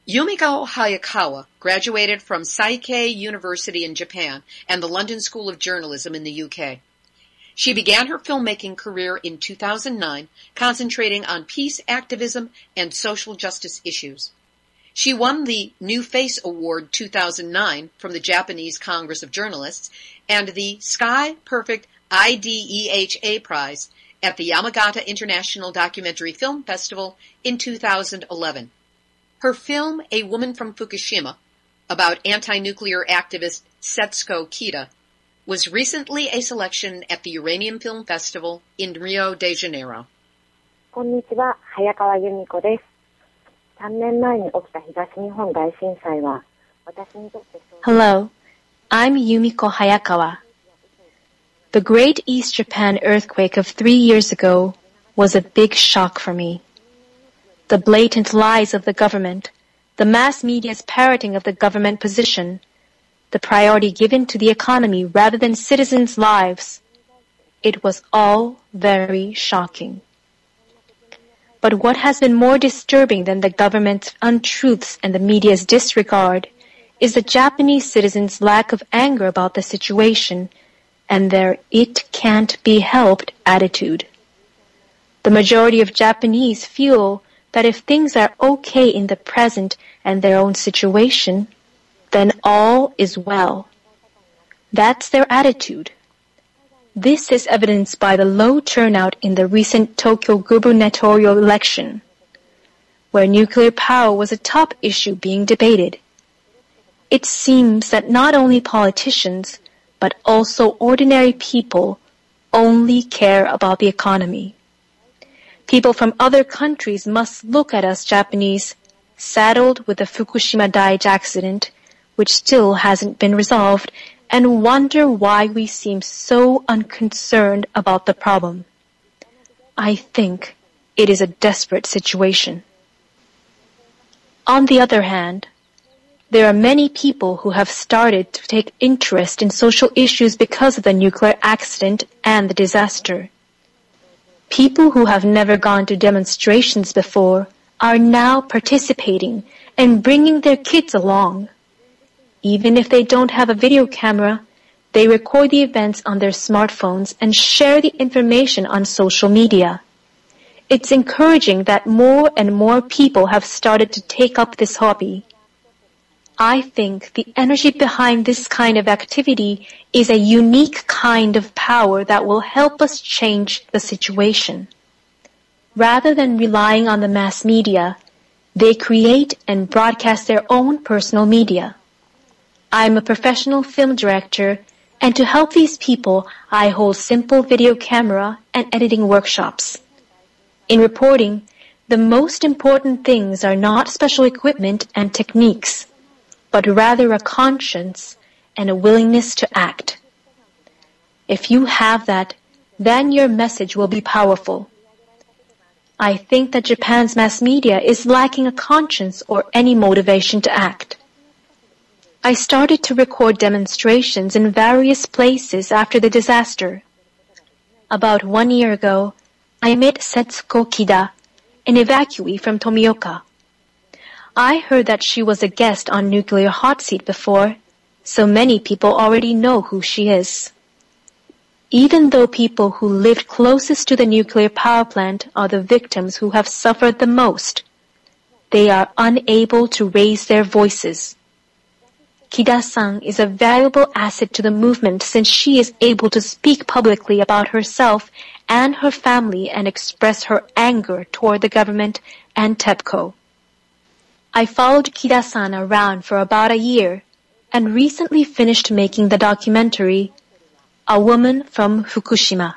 Yumiko Hayakawa graduated from Saikei University in Japan and the London School of Journalism in the UK. She began her filmmaking career in 2009, concentrating on peace activism and social justice issues. She won the New Face Award 2009 from the Japanese Congress of Journalists and the Sky Perfect IDEHA Prize at the Yamagata International Documentary Film Festival in 2011. Her film, A Woman from Fukushima, about anti-nuclear activist Setsuko Kida, was recently a selection at the Uranium Film Festival in Rio de Janeiro. こんにちは、早川由美子です。3年前に起きた東日本大震災は私にとって Hello, I'm Yumiko Hayakawa. The Great East Japan earthquake of 3 years ago was a big shock for me. The blatant lies of the government, the mass media's parroting of the government position, the priority given to the economy rather than citizens' lives. It was all very shocking. But what has been more disturbing than the government's untruths and the media's disregard is the Japanese citizens' lack of anger about the situation and their "it can't be helped" attitude. The majority of Japanese feel that if things are okay in the present and their own situation, then all is well. That's their attitude. This is evidenced by the low turnout in the recent Tokyo gubernatorial election, where nuclear power was a top issue being debated. It seems that not only politicians, but also ordinary people only care about the economy. People from other countries must look at us Japanese, saddled with the Fukushima Daiichi accident, which still hasn't been resolved, and wonder why we seem so unconcerned about the problem. I think it is a desperate situation. On the other hand, there are many people who have started to take interest in social issues because of the nuclear accident and the disaster. People who have never gone to demonstrations before are now participating and bringing their kids along. Even if they don't have a video camera, they record the events on their smartphones and share the information on social media. It's encouraging that more and more people have started to take up this hobby. I think the energy behind this kind of activity is a unique kind of power that will help us change the situation. Rather than relying on the mass media, they create and broadcast their own personal media. I'm a professional film director, and to help these people, I hold simple video camera and editing workshops. In reporting, the most important things are not special equipment and techniques, but rather a conscience and a willingness to act. If you have that, then your message will be powerful. I think that Japan's mass media is lacking a conscience or any motivation to act. I started to record demonstrations in various places after the disaster. About 1 year ago, I met Setsuko Kida, an evacuee from Tomioka. I heard that she was a guest on Nuclear Hotseat before, so many people already know who she is. Even though people who lived closest to the nuclear power plant are the victims who have suffered the most, they are unable to raise their voices. Kida-san is a valuable asset to the movement since she is able to speak publicly about herself and her family and express her anger toward the government and TEPCO. I followed Kida-san around for about a year and recently finished making the documentary A Woman from Fukushima.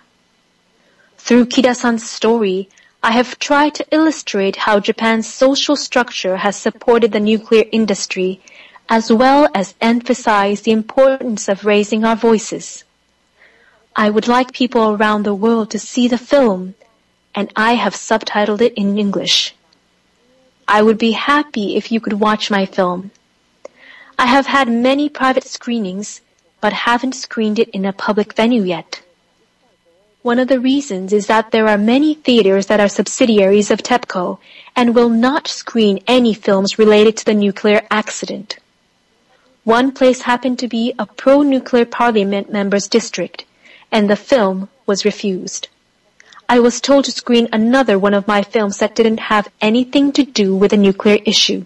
Through Kida-san's story, I have tried to illustrate how Japan's social structure has supported the nuclear industry, as well as emphasize the importance of raising our voices. I would like people around the world to see the film, and I have subtitled it in English. I would be happy if you could watch my film. I have had many private screenings, but haven't screened it in a public venue yet. One of the reasons is that there are many theaters that are subsidiaries of TEPCO and will not screen any films related to the nuclear accident. One place happened to be a pro-nuclear parliament member's district, and the film was refused. I was told to screen another one of my films that didn't have anything to do with the nuclear issue.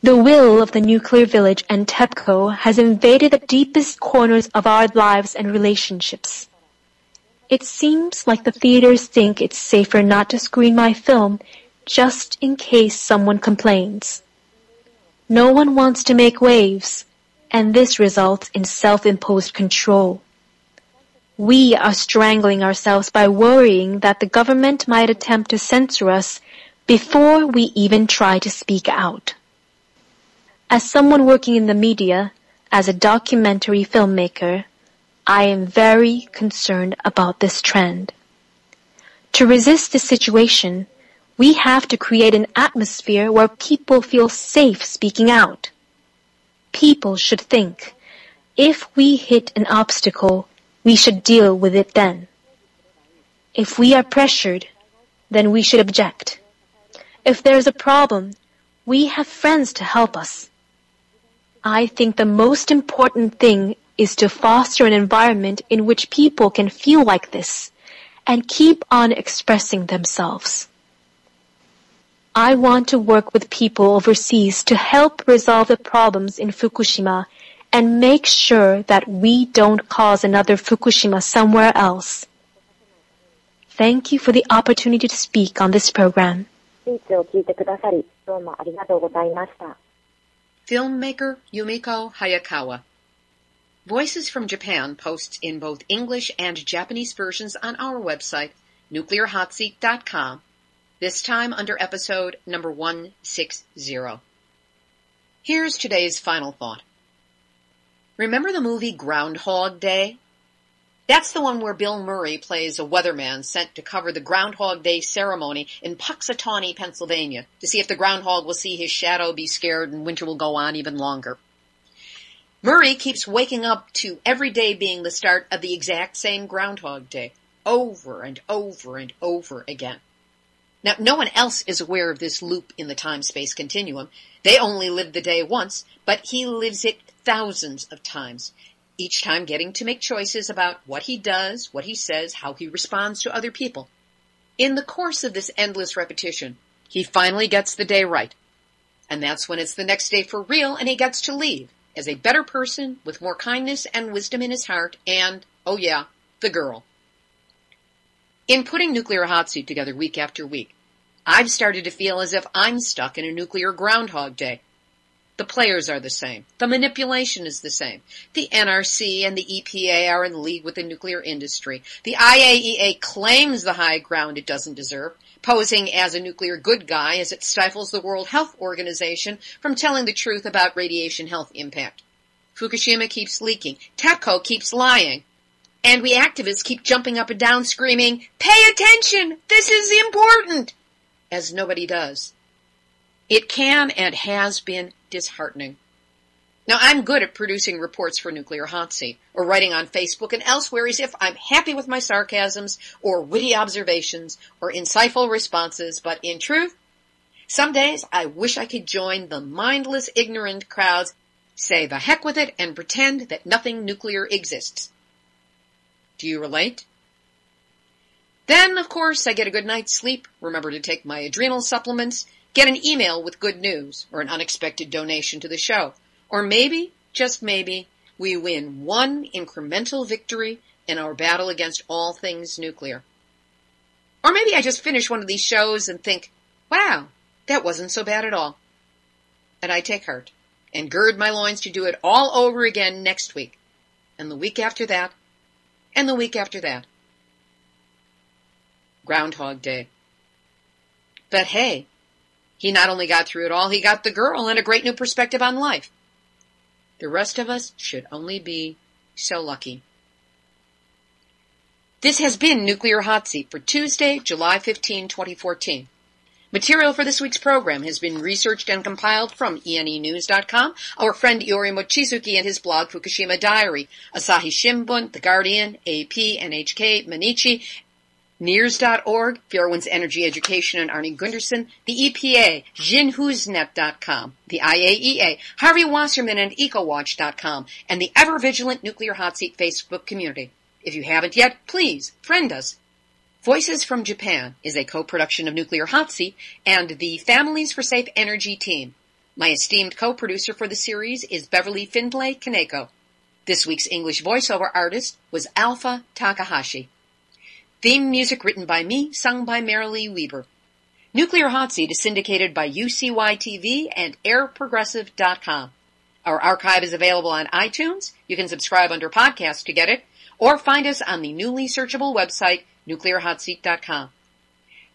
The will of the nuclear village and TEPCO has invaded the deepest corners of our lives and relationships. It seems like the theaters think it's safer not to screen my film just in case someone complains. No one wants to make waves, and this results in self-imposed control. We are strangling ourselves by worrying that the government might attempt to censor us before we even try to speak out. As someone working in the media, as a documentary filmmaker, I am very concerned about this trend. To resist this situation, we have to create an atmosphere where people feel safe speaking out. People should think, if we hit an obstacle, we should deal with it then. If we are pressured, then we should object. If there's a problem, we have friends to help us. I think the most important thing is to foster an environment in which people can feel like this and keep on expressing themselves. I want to work with people overseas to help resolve the problems in Fukushima and make sure that we don't cause another Fukushima somewhere else. Thank you for the opportunity to speak on this program. スピーチを聞いてくださり、どうもありがとうございました。 Filmmaker Yumiko Hayakawa. Voices from Japan posts in both English and Japanese versions on our website, nuclearhotseat.com, this time under episode number 160. Here's today's final thought. Remember the movie Groundhog Day? That's the one where Bill Murray plays a weatherman sent to cover the Groundhog Day ceremony in Puxatawney, Pennsylvania, to see if the groundhog will see his shadow, be scared, and winter will go on even longer. Murray keeps waking up to every day being the start of the exact same Groundhog Day, over and over and over again. Now, no one else is aware of this loop in the time-space continuum. They only live the day once, but he lives it thousands of times, each time getting to make choices about what he does, what he says, how he responds to other people. In the course of this endless repetition, he finally gets the day right. And that's when it's the next day for real and he gets to leave as a better person with more kindness and wisdom in his heart and, oh yeah, the girl. In putting Nuclear Hotseat together week after week, I've started to feel as if I'm stuck in a nuclear Groundhog Day. The players are the same. The manipulation is the same. The NRC and the EPA are in league with the nuclear industry. The IAEA claims the high ground it doesn't deserve, posing as a nuclear good guy as it stifles the World Health Organization from telling the truth about radiation health impact. Fukushima keeps leaking. TEPCO keeps lying. And we activists keep jumping up and down screaming, "Pay attention! This is important!" as nobody does. It can and has been disheartening. Now, I'm good at producing reports for Nuclear Hotseat, or writing on Facebook and elsewhere as if I'm happy with my sarcasms, or witty observations, or insightful responses, but in truth, some days I wish I could join the mindless, ignorant crowds, say the heck with it, and pretend that nothing nuclear exists. Do you relate? Then, of course, I get a good night's sleep, remember to take my adrenal supplements, get an email with good news, or an unexpected donation to the show. Or maybe, just maybe, we win one incremental victory in our battle against all things nuclear. Or maybe I just finish one of these shows and think, wow, that wasn't so bad at all. And I take heart, and gird my loins to do it all over again next week, and the week after that, and the week after that. Groundhog Day. But hey, he not only got through it all, he got the girl and a great new perspective on life. The rest of us should only be so lucky. This has been Nuclear Hotseat for Tuesday, July 15, 2014. Material for this week's program has been researched and compiled from enenews.com, our friend Iori Mochizuki and his blog Fukushima Diary, Asahi Shimbun, The Guardian, AP, NHK, Mainichi, NEARS.org, Fairwinds Energy Education and Arnie Gunderson, the EPA, JinHoosNet.com, the IAEA, Harvey Wasserman and EcoWatch.com, and the ever-vigilant Nuclear Hotseat Facebook community. If you haven't yet, please friend us. Voices from Japan is a co-production of Nuclear Hotseat and the Families for Safe Energy team. My esteemed co-producer for the series is Beverly Finlay Kaneko. This week's English voiceover artist was Alpha Takahashi. Theme music written by me, sung by Marilee Weber. Nuclear Hotseat is syndicated by UCY-TV and AirProgressive.com. Our archive is available on iTunes. You can subscribe under podcast to get it, or find us on the newly searchable website, nuclearhotseat.com.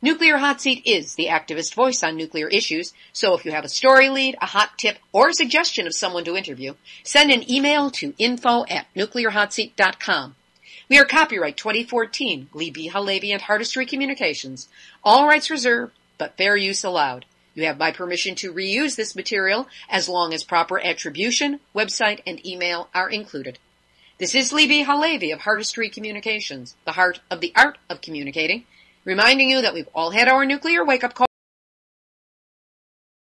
Nuclear Hot Seat is the activist voice on nuclear issues, so if you have a story lead, a hot tip, or a suggestion of someone to interview, send an email to info@nuclearhotseat.com. We are copyright 2014, Libbe, HaLevy, and Artistry Communications. All rights reserved, but fair use allowed. You have my permission to reuse this material as long as proper attribution, website, and email are included. This is Libbe, HaLevy of Artistry Communications, the heart of the art of communicating, reminding you that we've all had our nuclear wake-up call.